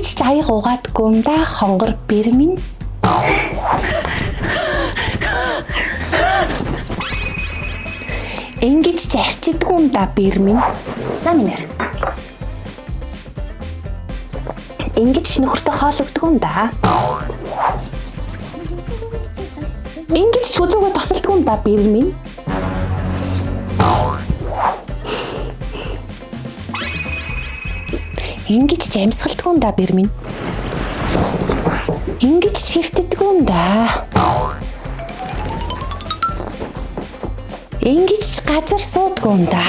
Ингэж ч аяг угаадгүй юм да хонгор бэр минь. Ингэж ч арчидгүй юм да бэр минь. За минь. Ингэж ч нөхөртөө хоол өгдөг юм да. Ингэж ч үзүүгээ тосолдгүй юм да бэр минь. Ингэж ч амьсгалдгүй юм да бэр минь. Ингэж ч хөвтдөггүй юм да. Ингэж ч газар суудгүй юм да.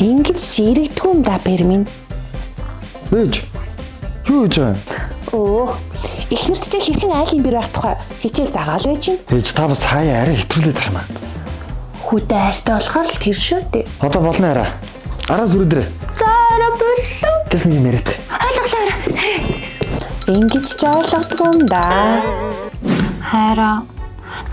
Ингэж ч ирэгдгүй юм да бэр минь. Ээж. Юу гэж вэ? Оо, эхнэрт чи хэрхэн айлын бэр байх тухай хичээл загаал байж юм. Ээж та бас хаяа арай хэтрүүлээд тах юм аа. Хүдэ айртай болохоор л тэр шүү дээ. Одоо болно арай. Араа сүрүдрэ. За арай боллоо. Гэсэн юм яриад. Ойлголоо. Ингэж ч ойлгодгүй юм да. Хайраа.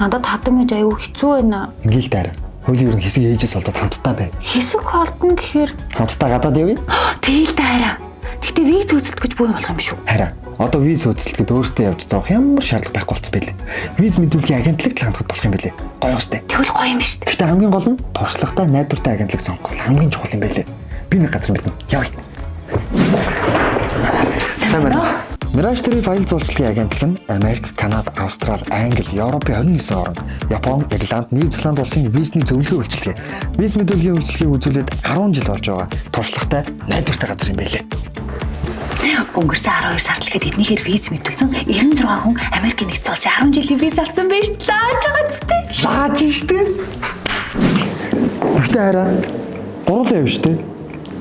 Надад хатам гэж аягүй хэцүү байна. Ингээл дээр. Хуулийн ерөн хэсэг ээжээс олдоод хамтдаа бай. Хэсэг холдно гэхээр Хамтдаа гадаад явъя. тэгэл таараа. Гэхдээ виз үзэлт гэж буу юм болох юм шүү. Хараа. Одоо виз хөдөлгөд өөртөө явж зоох ямар шаардлага байхгүй болсон бэлээ. Виз мэдүүлгийн агентлагт л хандхад болох юм бэлээ. Гоё устай. Тэгвэл гоё юм шүү дээ. Гэхдээ хамгийн гол нь туршлагатай найдвартай агентлаг сонгох хамгийн чухал юм байлээ. Би нэг газар мэднэ. Явъя. Сайн байна уу? Mirage TV файл зурчлагын агентлаг нь Америк, Канада, Австрали, Англи, Европын 29 орнд, Япон, Ирланд, Нью Зеланд улсын визний зөвлөгөө үйлчилгээ, виз мэдүүлгийн үйлчилгээг үзүүлээд 10 жил болж байгаа туршлагатай найдвартай газар юм байлээ. Өнгөрсөн 12 сард л эднийхээр виз мэдүүлсэн 96 хүн Америкийн нэгдсэн улсын 10 жилийн виз авсан байж лааж байгаа зүтэй. Лааж штэ. Гэхдээ хараа. Гурлаа явж штэ.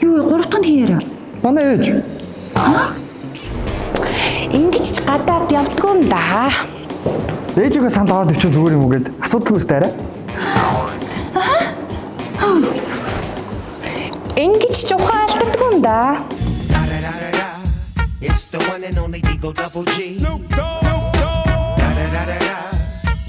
Юу 3 дахь нь хийрээ. Манай ээж. Ингэж ч гадаад явдгүй юм да. Ээжигээ санд аваад өвчөө зүгээр юм үгээд асуудалгүй үстэй арай. Ингэж ч ухаан алддаггүй юм да. It's the one and only Digo Double G. Snoop Dogg.